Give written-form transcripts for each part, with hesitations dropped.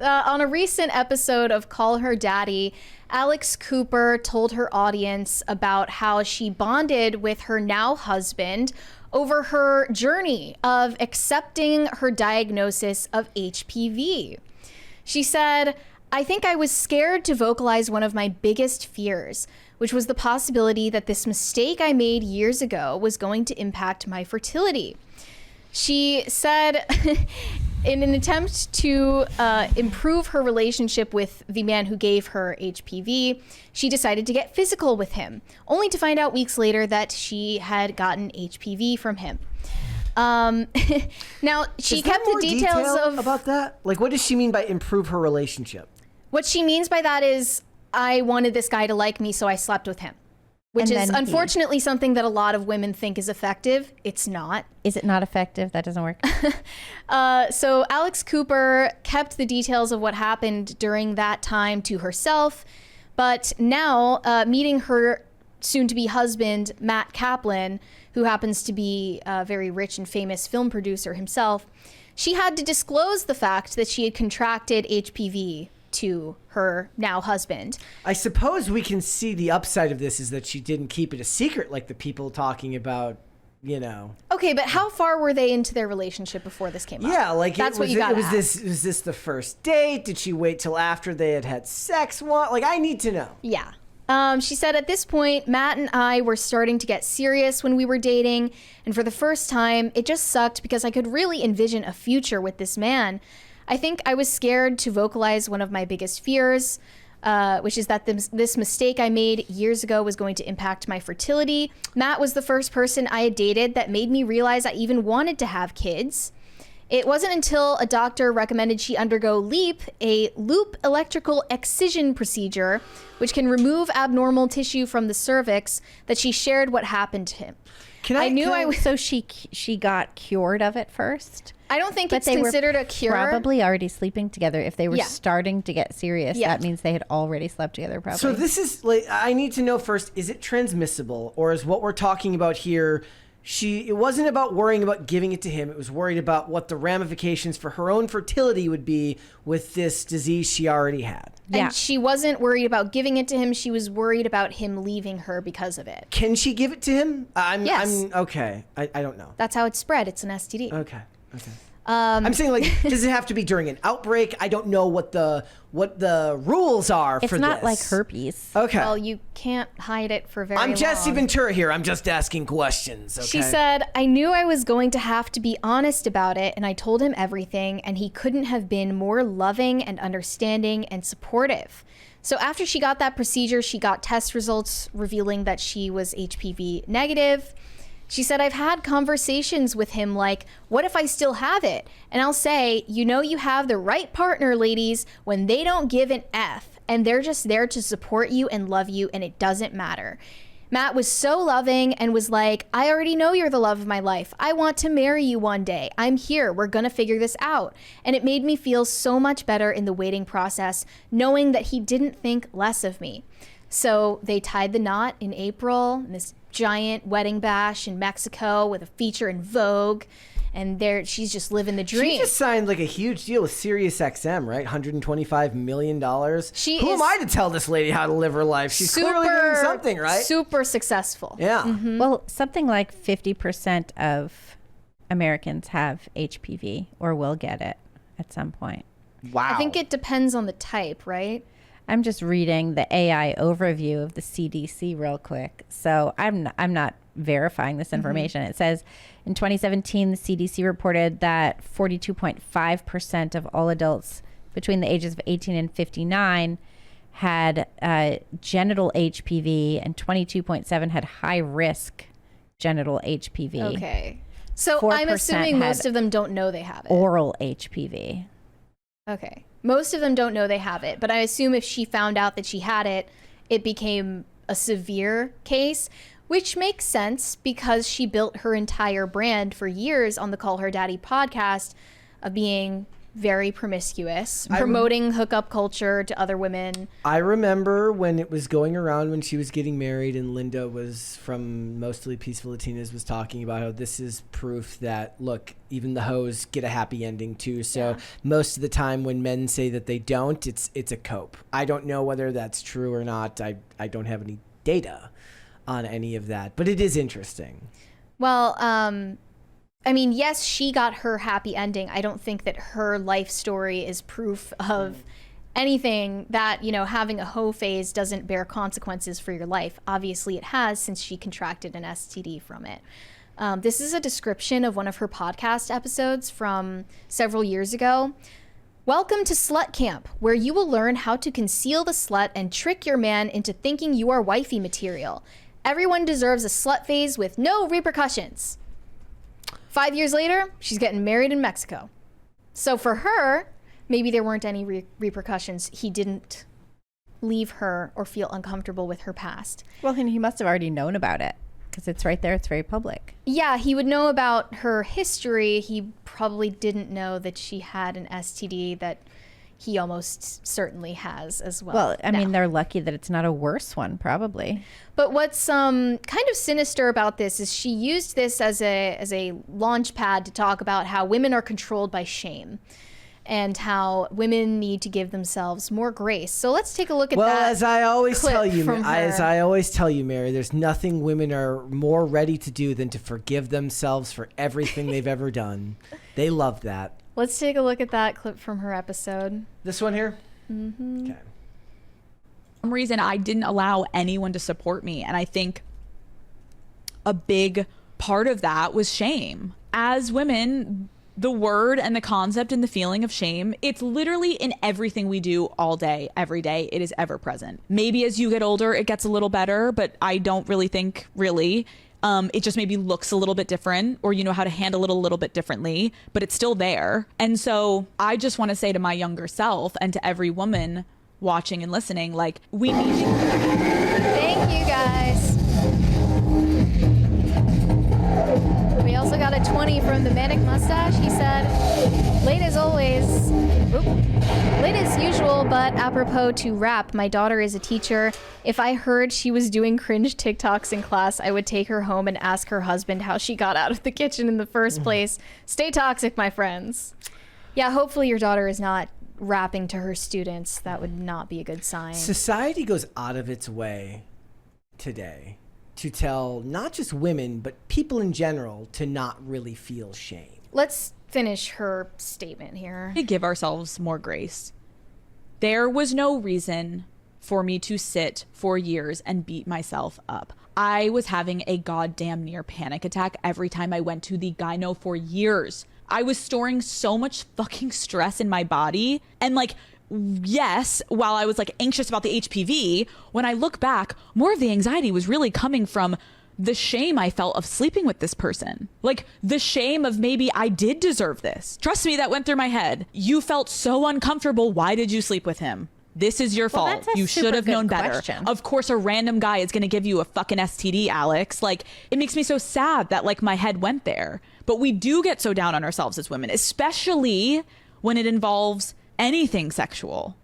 On a recent episode of Call Her Daddy, Alex Cooper told her audience about how she bonded with her now husband over her journey of accepting her diagnosis of HPV. She said, "I think I was scared to vocalize one of my biggest fears, which was the possibility that this mistake I made years ago was going to impact my fertility." She said, in an attempt to improve her relationship with the man who gave her HPV, she decided to get physical with him, only to find out weeks later that she had gotten HPV from him. Now, she kept the details about that. Like, what does she mean by improve her relationship? What she means by that is, I wanted this guy to like me, so I slept with him. Which is unfortunately something that a lot of women think is effective. It's not. Is it not effective? That doesn't work. So Alex Cooper kept the details of what happened during that time to herself. But now, meeting her soon-to-be husband, Matt Kaplan, who happens to be a very rich and famous film producer himself, she had to disclose the fact that she had contracted HPV to her now husband. I suppose we can see the upside of this is that she didn't keep it a secret like the people talking about, you know. Okay, but how far were they into their relationship before this came up? Yeah, like that's what you got. Was this the first date? Did she wait till after they had sex? What? Like, I need to know. Yeah. She said, "At this point, Matt and I were starting to get serious when we were dating, and for the first time, it just sucked because I could really envision a future with this man. I think I was scared to vocalize one of my biggest fears, which is that this mistake I made years ago was going to impact my fertility. Matt was the first person I had dated that made me realize I even wanted to have kids. It wasn't until a doctor recommended she undergo LEEP, a loop electrical excision procedure, which can remove abnormal tissue from the cervix, that she shared what happened to him." So she got cured of it first? I don't think it's considered a cure. Probably already sleeping together. If they were starting to get serious, that means they had already slept together probably. So this is, like, I need to know first, is it transmissible, or is what we're talking about here, it wasn't about worrying about giving it to him, it was worried about what the ramifications for her own fertility would be with this disease she already had. And she wasn't worried about giving it to him, she was worried about him leaving her because of it. Can she give it to him? Yes. Okay. I don't know. That's how it's spread. It's an STD. Okay. I'm saying, like, does it have to be during an outbreak? I don't know what the rules are for this. It's not like herpes. Okay. Well, you can't hide it for very long. I'm Jesse Ventura here. I'm just asking questions. Okay? She said, "I knew I was going to have to be honest about it, and I told him everything, and he couldn't have been more loving and understanding and supportive." So after she got that procedure, she got test results revealing that she was HPV negative. She said, "I've had conversations with him like, what if I still have it? And I'll say, you know, you have the right partner, ladies, when they don't give an F, and they're just there to support you and love you, and it doesn't matter." Matt was so loving and was like, "I already know you're the love of my life. I want to marry you one day. I'm here. We're going to figure this out." And it made me feel so much better in the waiting process, knowing that he didn't think less of me. So they tied the knot in April, in this giant wedding bash in Mexico with a feature in Vogue. And she's just living the dream. She just signed like a huge deal with SiriusXM, right? $125 million. Who am I to tell this lady how to live her life? She's clearly doing something, right? Super successful. Yeah. Mm-hmm. Well, something like 50% of Americans have HPV or will get it at some point. Wow. I think it depends on the type, right? I'm just reading the AI overview of the CDC real quick. So I'm not verifying this information. It says in 2017, the CDC reported that 42.5% of all adults between the ages of 18 and 59 had genital HPV, and 22.7 had high risk genital HPV. Okay. So I'm assuming most of them don't know they have it. Oral HPV. Okay. Most of them don't know they have it, but I assume if she found out that she had it, it became a severe case, which makes sense because she built her entire brand for years on the Call Her Daddy podcast of being very promiscuous, promoting hookup culture to other women. I remember when it was going around when she was getting married, and Linda was from Mostly Peaceful Latinas was talking about how this is proof that, look, even the hoes get a happy ending too. So most of the time when men say that they don't, it's a cope. I don't know whether that's true or not. I don't have any data on any of that, but it is interesting. Well, I mean, yes, she got her happy ending. I don't think that her life story is proof of anything that, having a hoe phase doesn't bear consequences for your life. Obviously it has, since she contracted an STD from it. This is a description of one of her podcast episodes from several years ago. Welcome to Slut Camp, where you will learn how to conceal the slut and trick your man into thinking you are wifey material. Everyone deserves a slut phase with no repercussions. 5 years later, she's getting married in Mexico. So for her, maybe there weren't any repercussions. He didn't leave her or feel uncomfortable with her past. Well, he must have already known about it because it's right there. It's very public. Yeah, he would know about her history. He probably didn't know that she had an STD that he almost certainly has as well. Well, I mean, they're lucky that it's not a worse one, probably. But what's kind of sinister about this is she used this as a launch pad to talk about how women are controlled by shame and how women need to give themselves more grace. So let's take a look at that. Well, as I always tell you, Mary, there's nothing women are more ready to do than to forgive themselves for everything they've ever done. They love that. Let's take a look at that clip from her episode. This one here? Mm-hmm. Okay. For some reason, I didn't allow anyone to support me. And I think a big part of that was shame. As women, the word and the concept and the feeling of shame, it's literally in everything we do all day, every day. It is ever present. Maybe as you get older, it gets a little better, but I don't really think it just maybe looks a little bit different, or you know how to handle it a little bit differently, but it's still there. And so I just want to say to my younger self and to every woman watching and listening, like, we need to... Thank you, guys. We also got a 20 from the Manic Mustache. He said, late as always. Late as usual, but apropos to rap, my daughter is a teacher. If I heard she was doing cringe TikToks in class, I would take her home and ask her husband how she got out of the kitchen in the first place. Stay toxic, my friends. Yeah, hopefully your daughter is not rapping to her students. That would not be a good sign. Society goes out of its way today to tell not just women, but people in general to not really feel shame. Let's finish her statement here. To give ourselves more grace. There was no reason for me to sit for years and beat myself up. I was having a goddamn near panic attack every time I went to the gyno for years. I was storing so much fucking stress in my body. And like, yes, while I was like anxious about the HPV, when I look back, more of the anxiety was really coming from the shame I felt of sleeping with this person. Like the shame of maybe I did deserve this. Trust me, that went through my head. You felt so uncomfortable. Why did you sleep with him? This is your fault. You should have known better. Of course, a random guy is going to give you a fucking STD, Alex. Like, it makes me so sad that like my head went there. But we do get so down on ourselves as women, especially when it involves anything sexual.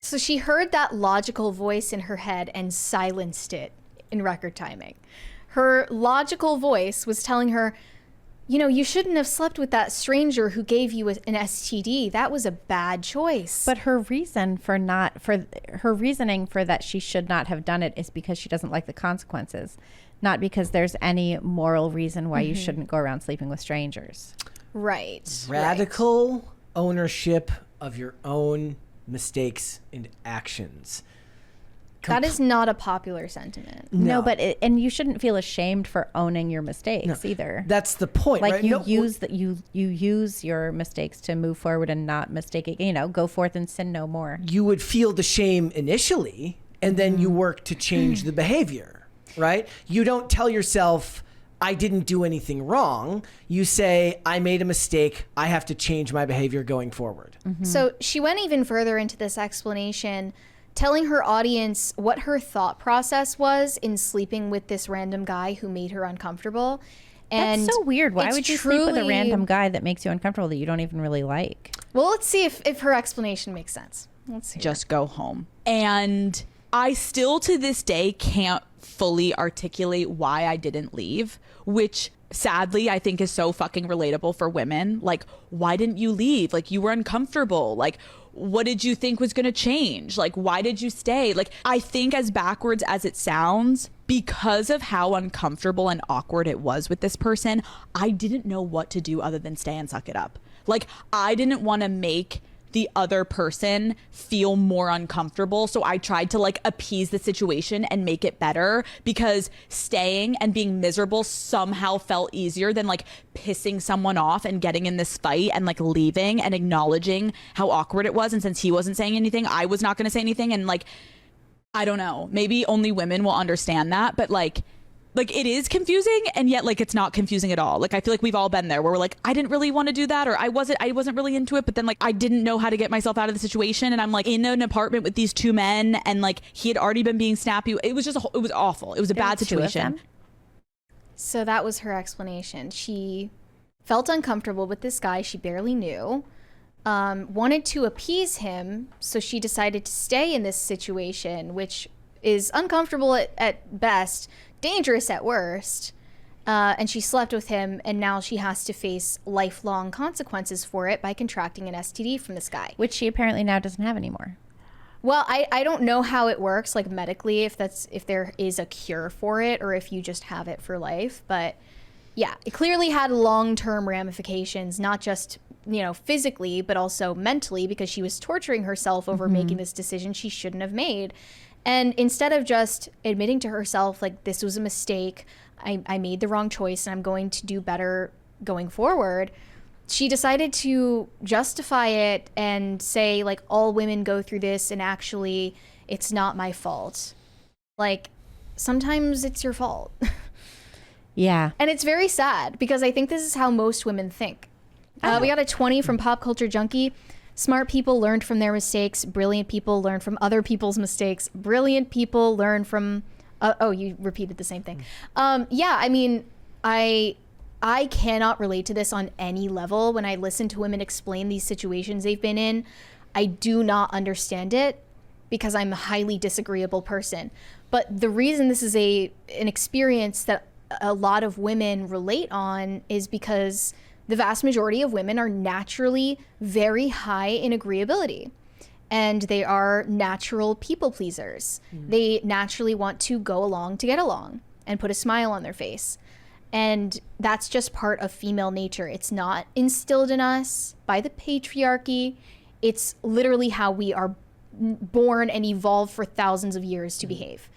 So she heard that logical voice in her head and silenced it in record timing. Her logical voice was telling her, you know, you shouldn't have slept with that stranger who gave you an STD. That was a bad choice. But her reasoning for that she should not have done it is because she doesn't like the consequences, not because there's any moral reason why you shouldn't go around sleeping with strangers. Right. Radical ownership of your own mistakes and actions. That is not a popular sentiment. No, but and you shouldn't feel ashamed for owning your mistakes either. That's the point, like right? you use your mistakes to move forward and not mistake it. You know, go forth and sin no more. You would feel the shame initially, and then you work to change the behavior, right? You don't tell yourself, I didn't do anything wrong. You say, I made a mistake. I have to change my behavior going forward. So she went even further into this explanation, telling her audience what her thought process was in sleeping with this random guy who made her uncomfortable. And That's so weird. Why it's would you sleep with a truly- random guy that makes you uncomfortable that you don't even really like? Well, let's see if her explanation makes sense. Let's see. Just go home. And I still to this day can't fully articulate why I didn't leave, which sadly I think is so fucking relatable for women. Like, why didn't you leave? Like, you were uncomfortable. Like, what did you think was going to change? Like, why did you stay? Like, I think as backwards as it sounds, because of how uncomfortable and awkward it was with this person, I didn't know what to do other than stay and suck it up. Like, I didn't want to make the other person feel more uncomfortable, so I tried to like appease the situation and make it better, because staying and being miserable somehow felt easier than like pissing someone off and getting in this fight and like leaving and acknowledging how awkward it was. And since he wasn't saying anything, I was not going to say anything. And like, I don't know, maybe only women will understand that, but like it is confusing, and yet like it's not confusing at all. Like, I feel like we've all been there where we're like, I didn't really want to do that, or I wasn't really into it, but then like I didn't know how to get myself out of the situation, and I'm like in an apartment with these two men, and like he had already been being snappy. It was just it was awful. It was a bad situation. So that was her explanation. She felt uncomfortable with this guy she barely knew, wanted to appease him, so she decided to stay in this situation, which is uncomfortable at best, dangerous at worst. And she slept with him, and now she has to face lifelong consequences for it by contracting an STD from this guy. Which she apparently now doesn't have anymore. Well, I don't know how it works, like medically, if there is a cure for it, or if you just have it for life. But yeah, it clearly had long-term ramifications, not just, physically, but also mentally, because she was torturing herself over making this decision she shouldn't have made. And instead of just admitting to herself, like, this was a mistake, I made the wrong choice, and I'm going to do better going forward, she decided to justify it and say, like, all women go through this, and actually, it's not my fault. Like, sometimes it's your fault. Yeah. And it's very sad, because I think this is how most women think. We got a 20 from Pop Culture Junkie. Smart people learned from their mistakes. Brilliant people learn from other people's mistakes. Brilliant people learn from... you repeated the same thing. Yeah, I mean, I cannot relate to this on any level. When I listen to women explain these situations they've been in, I do not understand it, because I'm a highly disagreeable person. But the reason this is an experience that a lot of women relate on is because the vast majority of women are naturally very high in agreeability, and they are natural people pleasers. They naturally want to go along to get along and put a smile on their face. And that's just part of female nature. It's not instilled in us by the patriarchy. It's literally how we are born and evolved for thousands of years to behave.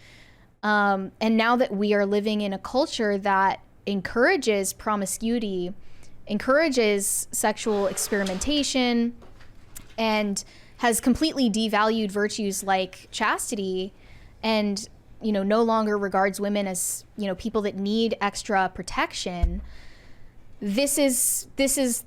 And now that we are living in a culture that encourages promiscuity, encourages sexual experimentation, and has completely devalued virtues like chastity, and no longer regards women as people that need extra protection, this is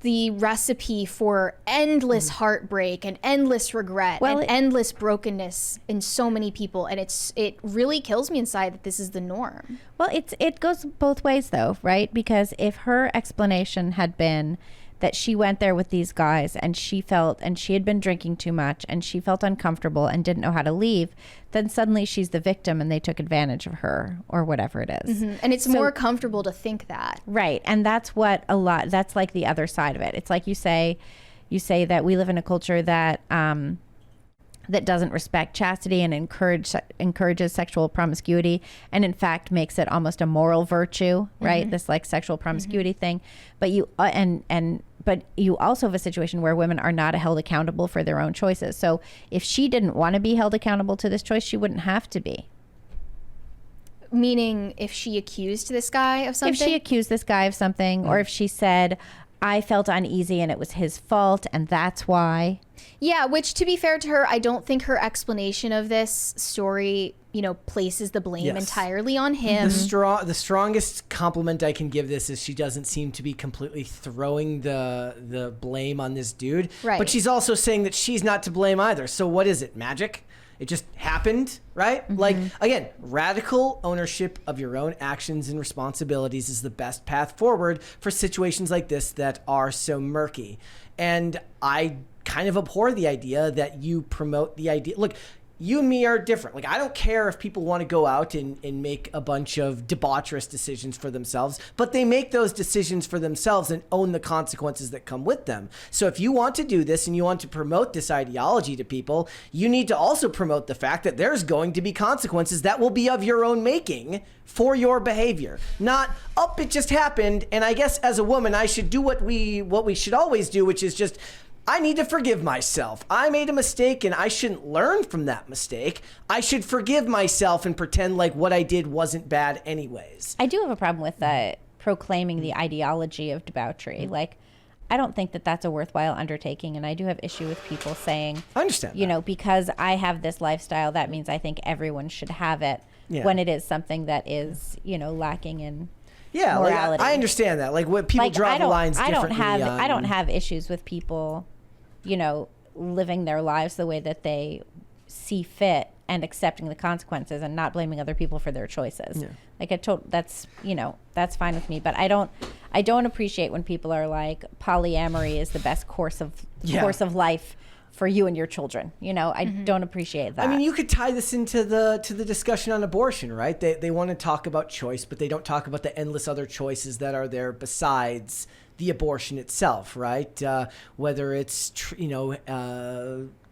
the recipe for endless heartbreak and endless regret and endless brokenness in so many people. And it really kills me inside that this is the norm. Well, it goes both ways though, right? Because if her explanation had been that she went there with these guys and she had been drinking too much and she felt uncomfortable and didn't know how to leave, then suddenly she's the victim and they took advantage of her or whatever it is. And it's more comfortable to think that. Right. And that's that's like the other side of it. It's like you say that we live in a culture that that doesn't respect chastity and encourages sexual promiscuity, and in fact makes it almost a moral virtue, right? This like sexual promiscuity thing. But you but you also have a situation where women are not held accountable for their own choices. So if she didn't want to be held accountable to this choice, she wouldn't have to be. Meaning, if she accused this guy of something? If she accused this guy of something, or if she said, I felt uneasy and it was his fault and that's why. Yeah, which, to be fair to her, I don't think her explanation of this story, places the blame entirely on him. The strongest compliment I can give this is she doesn't seem to be completely throwing the blame on this dude. Right. But she's also saying that she's not to blame either. So what is it? Magic? It just happened, right? Like, again, radical ownership of your own actions and responsibilities is the best path forward for situations like this that are so murky. And I kind of abhor the idea that you promote the idea. Look, you and me are different. Like, I don't care if people want to go out and make a bunch of debaucherous decisions for themselves, but they make those decisions for themselves and own the consequences that come with them. So if you want to do this and you want to promote this ideology to people, you need to also promote the fact that there's going to be consequences that will be of your own making for your behavior. Not, it just happened, and I guess as a woman, I should do what we should always do, which is just, I need to forgive myself. I made a mistake and I shouldn't learn from that mistake. I should forgive myself and pretend like what I did wasn't bad anyways. I do have a problem with proclaiming the ideology of debauchery. Like, I don't think that that's a worthwhile undertaking. And I do have issue with people saying, I understand because I have this lifestyle, that means I think everyone should have it, when it is something that is, lacking in morality. Like, I understand that. Like, what people draw the lines differently. I don't have issues with people living their lives the way that they see fit and accepting the consequences and not blaming other people for their choices. Yeah. Like, that's fine with me. But I don't appreciate when people are like, polyamory is the best course of life for you and your children. I don't appreciate that. I mean, you could tie this into the discussion on abortion, right? They want to talk about choice, but they don't talk about the endless other choices that are there besides the abortion itself, right? Whether it's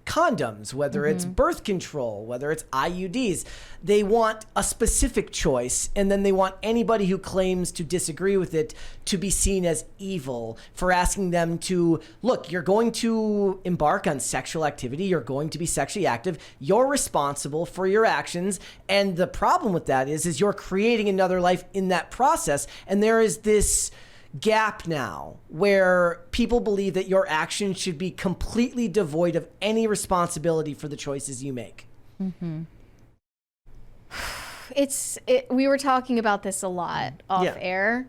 condoms, whether it's birth control, whether it's IUDs. They want a specific choice, and then they want anybody who claims to disagree with it to be seen as evil for asking them to, look, you're going to embark on sexual activity, you're going to be sexually active, you're responsible for your actions, and the problem with that is you're creating another life in that process, and there is this gap now where people believe that your actions should be completely devoid of any responsibility for the choices you make. We were talking about this a lot off air,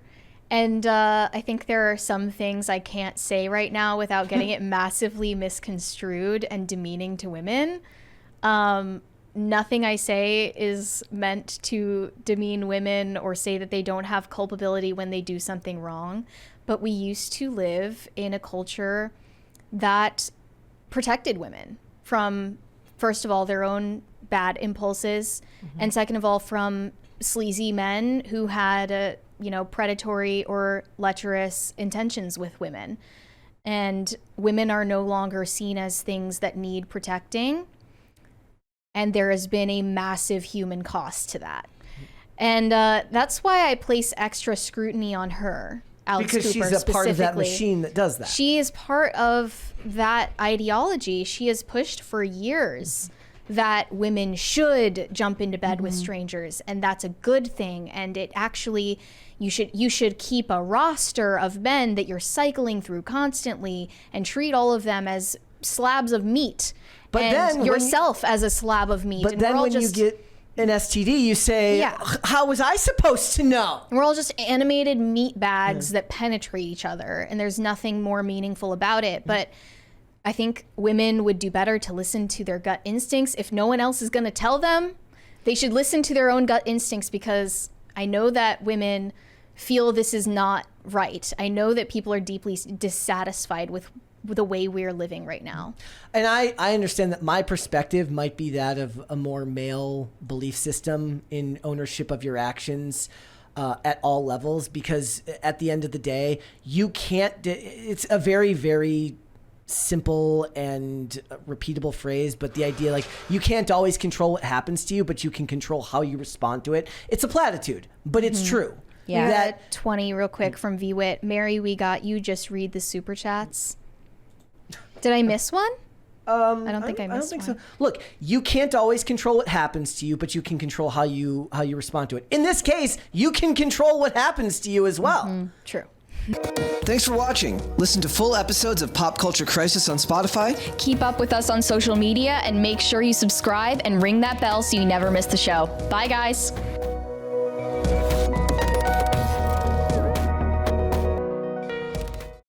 and I think there are some things I can't say right now without getting it massively misconstrued and demeaning to women. Nothing I say is meant to demean women or say that they don't have culpability when they do something wrong. But we used to live in a culture that protected women from, first of all, their own bad impulses, and second of all, from sleazy men who had predatory or lecherous intentions with women. And women are no longer seen as things that need protecting. And there has been a massive human cost to that. And that's why I place extra scrutiny on her, Alex Cooper, because she's a part of that machine that does that. She is part of that ideology. She has pushed for years that women should jump into bed with strangers, and that's a good thing. And it actually, you should keep a roster of men that you're cycling through constantly and treat all of them as slabs of meat. But and then yourself as a slab of meat. But then when you get an STD, you say, how was I supposed to know? We're all just animated meat bags that penetrate each other, and there's nothing more meaningful about it. But I think women would do better to listen to their gut instincts. If no one else is going to tell them, they should listen to their own gut instincts, because I know that women feel this is not right. I know that people are deeply dissatisfied with the way we're living right now. And I understand that my perspective might be that of a more male belief system in ownership of your actions at all levels, because at the end of the day, you can't, it's a very, very simple and repeatable phrase, but the idea, like, you can't always control what happens to you, but you can control how you respond to it. It's a platitude, but it's true. Yeah. We got 20 real quick from VWIT. Mary, we got you. Just read the super chats. Did I miss one? I don't think I missed one. So. Look, you can't always control what happens to you, but you can control how you respond to it. In this case, you can control what happens to you as well. True. Thanks for watching. Listen to full episodes of Pop Culture Crisis on Spotify. Keep up with us on social media and make sure you subscribe and ring that bell so you never miss the show. Bye, guys.